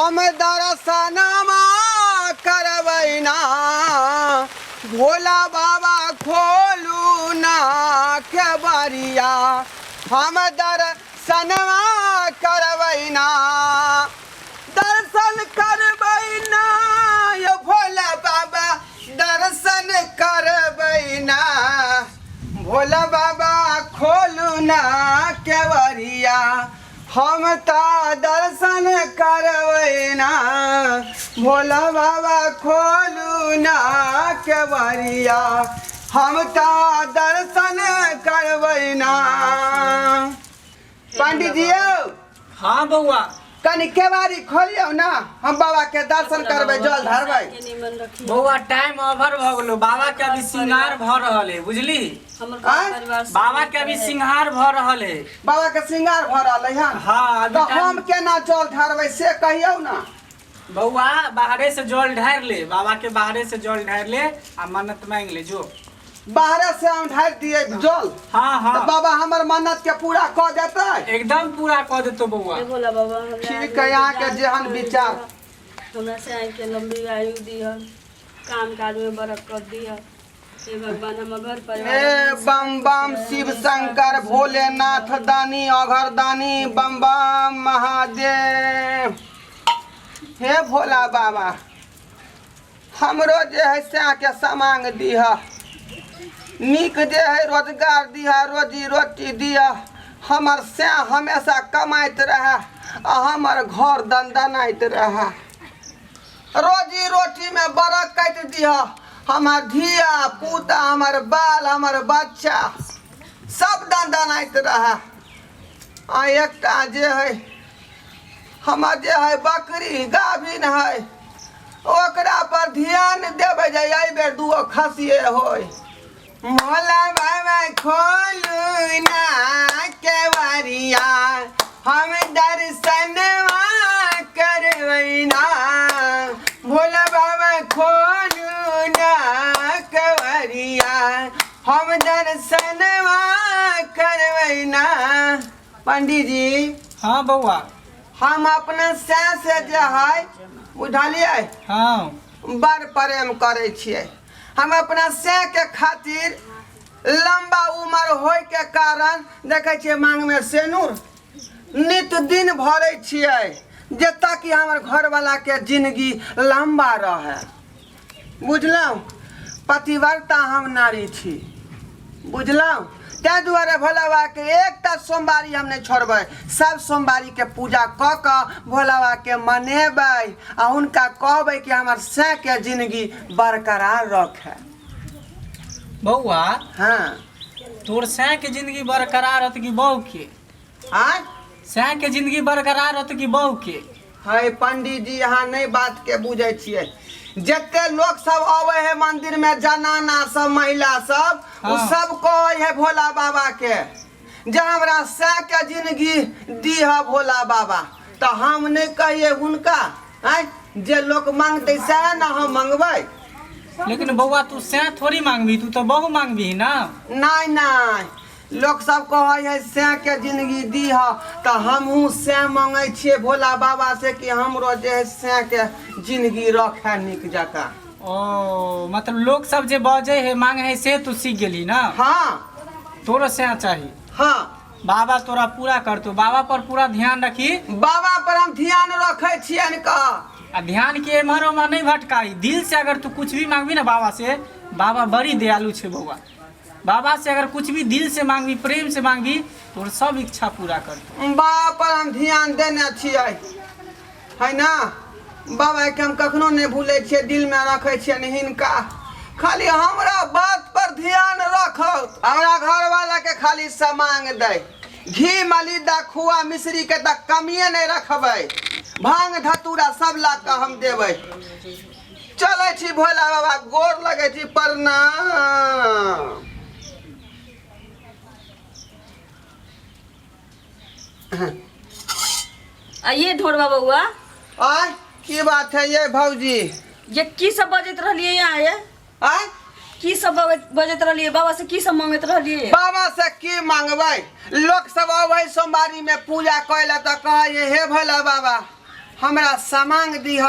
हम दर्शनमा करबैना भोला बाबा खोलू ना केवरिया हम दर्शनमा करबैना दर्शन करबैना ये भोला बाबा दर्शन करबैना भोला बाबा खोलू ना केवरिया हम ता दर्शन करबैना भोला बाबा खोलू ना केवरिया हम ता दर्शन करबैना। पंडित जी हाँ बउआ कनी केवारी खोलियो ना हम बाबा के दर्शन करबे जल धरबे। बउआ टाइम ओवर भ गेलो बाबा के अभी श्रृंगार भ रहल है बुझली बाबा के अभी श्रृंगार भ रहल है बाबा के श्रृंगार भ रहल है। हाँ तो हम केना जल धरबे से कहियो ना। बउआ बाहरे से जल ढार ले बाबा के बाहरे से जल ढार ले आ मन्नत मांग ले जो बाहरे से हम ढार दिए जल। हाँ हाँ तो बाबा हमर मन्नत के पूरा क देते एकदम पूरा क देतो बउआ। बोला बाबा ठीक है यहाँ के जेहन विचार हमरा से आए के लंबी आयु दिया काम काज में बरकत दिया हे भगवान हम घर परिवार हे बम बम शिव शंकर भोलेनाथ दानी अघर दानी बम बम महादेव। हे भोला बाबा हमरो जे है से के समांग दिहा नीक जे है रोजगार दिहा रोजी रोटी दिया हमर से हमेशा कमाइत रहे आ हमर घर दंदनाइत रहे रोजी रोटी में बरकत दिहा हमार धिया पुता हमार बाल हमार बच्चा सब दंदनाइत रहे। आ एकटा जे है हमार जे है बकरी गाभिन है ओकरा पर ध्यान देवे जे एहि बेर दूगो खसिए होय। भोला बाबा खोलू ना केवरिया हम दर्शनवा करबैना भोला बाबा खोलू ना केवरिया हम दर्शनवा करबैना। पंडित जी हाँ बउआ हम अपना से जे है बुझलिए हाँ बड़ प्रेम करे छियै हम अपना से के खातिर लंबा उम्र होय के कारण देखे छियै मांग में सेनुर नित दिन भरे छियै जे ताकि हमर घर वाला के जिंदगी लंबा रहे बुझलौ। पतिव्रता हम नारी छी बुझलौ ते दुआरे भोला बाबा के एकटा सोमवारी हम नहीं छोड़बै सब सोमवारी के पूजा क क भोला बाबा के मनेबै आ उनका कहबै कि हमर से के जिंदगी बरकरार रखे। बउआ हाँ तोर से के जिंदगी बरकरार रहत कि बहू के आय से के जिंदगी बरकरार रहत कि बहू के। है पंडित जी यहाँ नहीं बात के बुझे छियै जिते लोग सब आवे है मंदिर में जनाना सब महिला सब उ सब कहे है भोला बाबा के जे हमरा से के जिंदगी दीह भोला बाबा तो हम नहीं कहिए उनका जे लोग मांगते से ना हम मंगबै। लेकिन बउआ तू से थोड़ी मांगबी तू तो बहु मांगबी ना। नहीं नहीं लोग सब कहे है से के जिंदगी दीह तो हमहू से मांगे छिए भोला बाबा से कि हमरो जे है से के जिंदगी रखे निक जका। ओ मतलब लोग सब जे बजे है मांगे है से तू सीख गेली ना। हाँ तोरा से चाहिए हाँ बाबा तोरा पूरा कर तू बाबा पर पूरा ध्यान रखी बाबा पर हम ध्यान रखे छियन का आ ध्यान के एम्हर उम्हर नहीं भटकाई दिल से अगर तू कुछ भी मांगबी ना बाबा से बाबा बड़ी दयालु छे बउआ बाबा से अगर कुछ भी दिल से मांगबी प्रेम से मांगबी तोर सब इच्छा पूरा कर। बाबा पर हम ध्यान देने छियै है ना बाबा के हम कखनो नहीं भूले छियै दिल में रखे छियन हिनका खाली हमरा बात पर ध्यान रखो हमरा घर वाला के खाली सामान दे घी मलिदा खुआ मिश्री के तक कमिए नहीं रखबै भांग धतूरा सब ला के हम देबै। चले छी भोला बाबा गोर लगे छी प्रणाम। आइए ढोरबा बउआ आय की बात है ये भौजी ये की सब बजत रहलिए यहाँ ये आय की सब बजत रहलिए बाबा से की सब मांगत रहलिए। बाबा से की मांगबै लोग सब अबै सोमवारी में पूजा कैला त कहे हे भोला बाबा हमरा समांग दीह,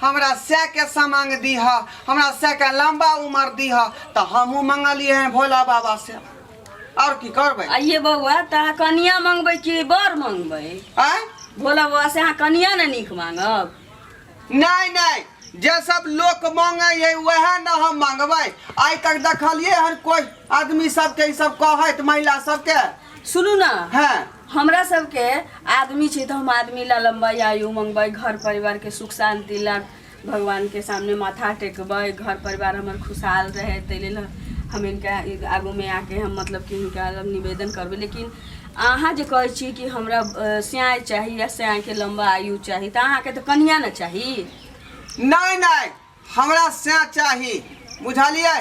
हमरा से के समांग दीह, हमरा से के लंबा उम्र दीह, तो हमहू मंगलिए हैं भोला बाबा से। और की करबै? आइए बउआ ता कनिया मांगबै कि बर मांगबै? आय भोला बाबा से अहाँ कनिया न नीक मांगब? नहीं नहीं, जे सब लोग मांगे है वह न हम मांगबै। आइ तक देखलिए हर कोई आदमी सबके ई सब कहत, महिला सबके। सुनू ना, हाँ हमरा सबके आदमी छै तो हम आदमी ला लंबा आयु मांगबै, घर परिवार के सुख शांति ला भगवान के सामने माथा टेकबै, घर परिवार हमर खुशहाल रहे ताहि लेल हम इनका आगू में आके हम मतलब कि इनका निवेदन करबै। लेकिन अहाँ जे कहै छी कि हमरा स्याह चाही या स्याह के लंबा आयु चाही, तो अहाँके तो कनिया न चाही? नहीं नहीं, हमरा से चाही, बुझलिए?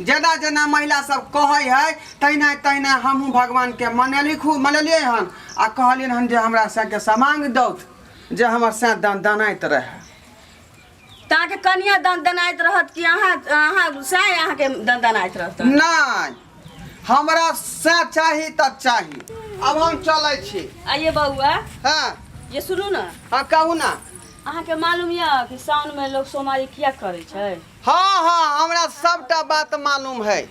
जेना जेना महिला सब कहे है तहिना तहिना हमहू भगवान के मनलिए हन आ कहलियन हन जे हमरा से के समांग दौत जे हमर से दनाइत रहे। ताके कनिया दनाइत रहत कि अहाँ से अहाँ के दनाइत रहत? नहीं, हमरा से चाही त चाही। अब हम चलै छी। आइए बउआ, हाँ ये सुनू ना, हाँ कहू ना। अहाँ के मालूम या कि सावन में लोग सोमवारी किया करे छै? हाँ हाँ, हमरा सबटा बात मालूम है,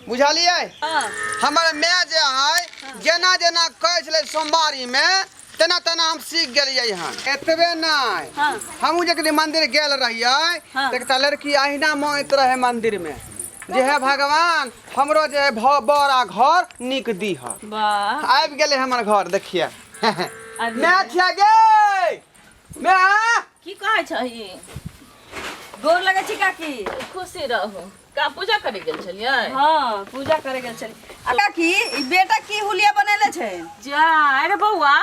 बुझलिए? हाँ। हमर माय जे है जेना जेना कहै छलै सोमवारी में तेना तेना हम सीख गेलिए हन। एतबे नहीं, हाँ। हमहू जे मंदिर गेल रहिए हाँ। तो एकटा लड़की अहिना मांगैत रहे मंदिर में जे है भगवान हमरो जे है बड़ा घर निक दीह। वाह, आबि गेले हमर घर, देखिए। आबि मैं छिया गे, मैं की कहै छही? गोर लगे छी काकी। खुशी रहू। का पूजा करे गेल छलियै? हाँ, पूजा करे गेल छली। आ काकी, ई बेटा की हुलिया बनेले छै? जा, अरे बौआ,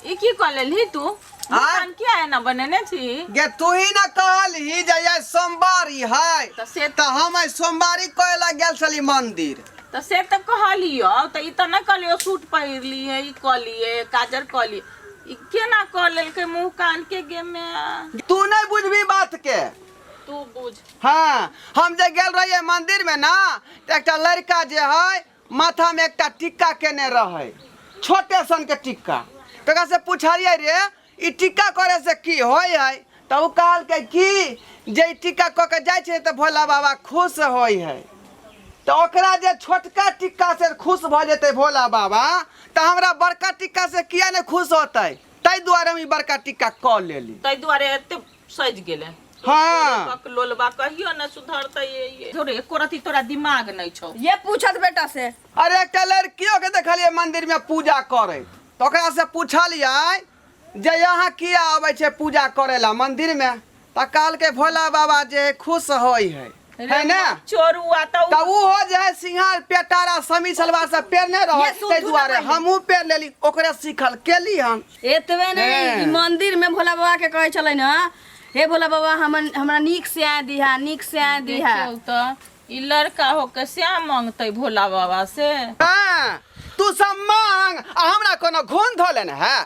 ई की कऽ लेलही तू? मुस्कान किया एना बनेने छी? गे तू ही ना कहली जे ये सोमवारी है तऽ से तो हम सोमवारी करे ला गेल छली मंदिर। तऽ से तऽ कहलियो, तऽ ई तऽ नहि कहलियो सूट पहिरली है, ई कहलिए काजर कहलिए। ई केना कऽ लेलकै मुंह कान के गे में? तू नहीं बुझबी बात के। तू बुझ। हाँ, हम जे गेल रहिए मंदिर में ना तो एक लड़का जे है माथा में एक टिक्का केने रहे, छोटे सन के टिक्का। तो से पूछलिए रे ई टिक्का करे से की होय है? तो उ कहल के कि जे टिक्का क के जाय छै तो भोला बाबा खुश होय है। तो ओकरा जे छोटका टिक्का से खुश भ जेते भोला बाबा, तो हमरा बड़का टिक्का से किया ने खुश होते? ताहि दुआरे हम ई बड़का टिक्का क लेली। ताहि दुआरे एते सज गेले। हाँ। बकलोलबा कहियो न सुधरतै ये। थोड़े एको रति तोरा दिमाग नहीं छौ। ये पूछत बेटा से। अरे एक लड़कियों के देखलिए मंदिर में पूजा करे, तो ओकरा से पूछलिए जे यहाँ किया आवे छे पूजा करेला मंदिर में? तो कहल के भोला बाबा जे खुश होय है ना? चोरुआ तो उ हो जे सिंहार पेटारा समी सलवार से पेरने रहो, ये सूट ते दुआरे ना पहने। हमहू पेर लेली, ओकरे सीखल केली हम। एतबे नहीं, हाँ। ई मंदिर में भोला बाबा के कहे चले ना, हे भोला बाबा हमरा नीक से आ दिहा, नीक से आ दिहा। देखियौ त ई लड़का हो के श्याम मांगतै भोला बाबा से। हाँ, तू सब मांग आ हमरा कोनो घून धोलन है?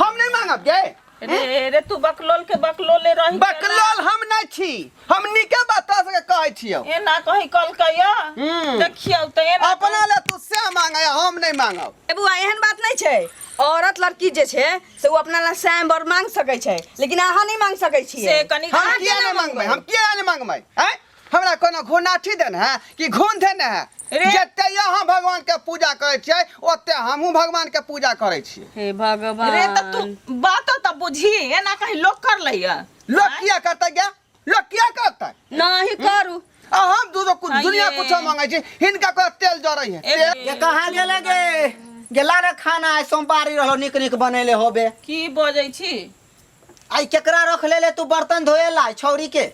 हम नहीं मांगब गे। रे तू बकलोल के बकलोले रही। बकलोल हम नहीं छी, हम नीके बात से कहै छियो। एना कहीं कल कहिया देखियौ त एना अपना ले तू से मांगे, हम नहीं मांगब। ए बुआ, एहन बात नहीं छै। औरत लड़की जे छै से वो अपना ला स्वयं बर मांग सकै छै, लेकिन अहाँ नहीं मांग सकै छियै। से कनी हम किया नहीं मांगबै? हम किया नहीं मांगबै? हैं? हमरा कोनो घुनाठी देन है कि घून देन है? जते यहाँ भगवान के पूजा करे छियै ओते हमहू भगवान के पूजा करे छियै। हे भगवान। रे त तू बात त बुझी, एना कहीं लोग कर लैया। लोग किया करते गे? लोग किया करते? नहीं करू। हम दुनिया कुछ मांगे छी, हिनका को तेल जरई है। ये कहाँ गेले गे? गेला रे खाना आइ सोमवारी रहलो, निक निक बनेले होबे। की बजै छी? आई केकरा रख लेले तू बर्तन धोएला? छौरी के?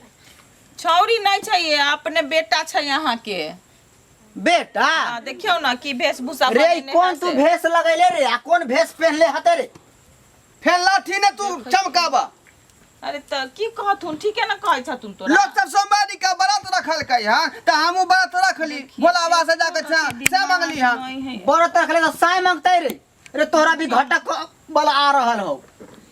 छौरी नहीं चाहिए, अपने बेटा छै यहाँ के बेटा। हाँ, देखियो ना की वेशभूषा रे बनेने कौन है तू से। भेष लगैले रे? आ कौन भेष पहनले हते रे? फिर लाठी ने तू चमकाबा। अरे त की कहथुन? ठीक है ना कहै छथुन तोरा। लोग सब सोमवारी का व्रत रखल कई हां, त हमहू व्रत रखली, भोला बाबा से जाकर से मांगली हां। बरत रखले तो साय मांगते रे। रे तोरा भी घटक वाला आ रहल हो।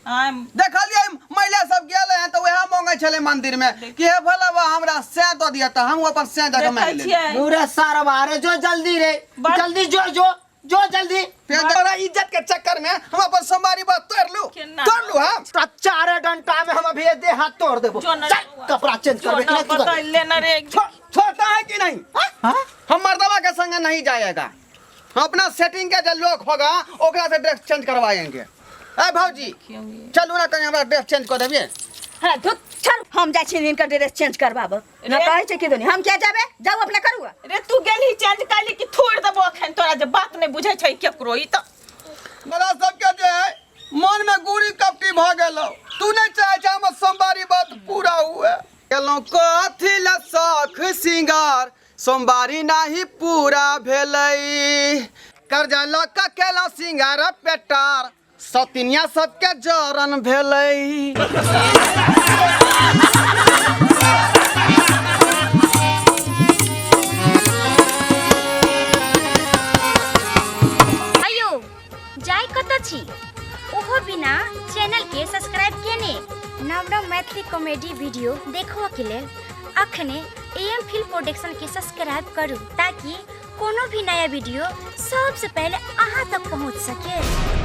देखलिए महिला सब गेले हैं तो वह मांगे छले मंदिर में कि हे भोला बाबा हमरा से दो दिया, त हम अपन से जगह मांग ले। नूरे सारवा रे, जो जल्दी रे, जल्दी जो जो जो जल्दी फिर तोरा इज्जत के चक्कर में हम अपन सोमवारी बात तोड़ लू हम तोरा 4 घंटा में हम अभी दे हाथ तोड़ देबो जो न- चल कपड़ा चेंज जो करबे ना बतैले न रे छोटा है कि नहीं हम मर्दवा के संग नहीं जाएगा हम अपना सेटिंग के जो लोग होगा ओकरा से ड्रेस चेंज करवाएंगे ए भौजी चलू ना कहीं हमरा ड्रेस चेंज कर देबिए हाँ धुत चल हम जाइ छी इनका ड्रेस चेंज करबाब न कहै छै कि दुनी हम क्या जाबे जाऊ अपने करूआ रे तू गेली चेंज काली कि छोड़ देबो अखन तोरा जे बात नहीं बुझै छै केकरो ई त बड़ा सबके जे है मन में गुड़ी कपटी भ गेलो तू नहीं चाहे छ हमर सोमवारी बात पूरा हुए गेलो कथी ल शौख सिंगार सोमवारी नाही पूरा भेलै कर्जा ल क केलो सिंगार पेटार सतिनिया सबके जरन भेलै अयो जाय कत छी ओहो बिना चैनल के सब्सक्राइब केने नव नव मैथिली कॉमेडी वीडियो देखो के लेल अखने एम फिल्म प्रोडक्शन के सब्सक्राइब करू ताकि कोनो भी नया वीडियो सबसे पहले अहाँ तक पहुंच सके।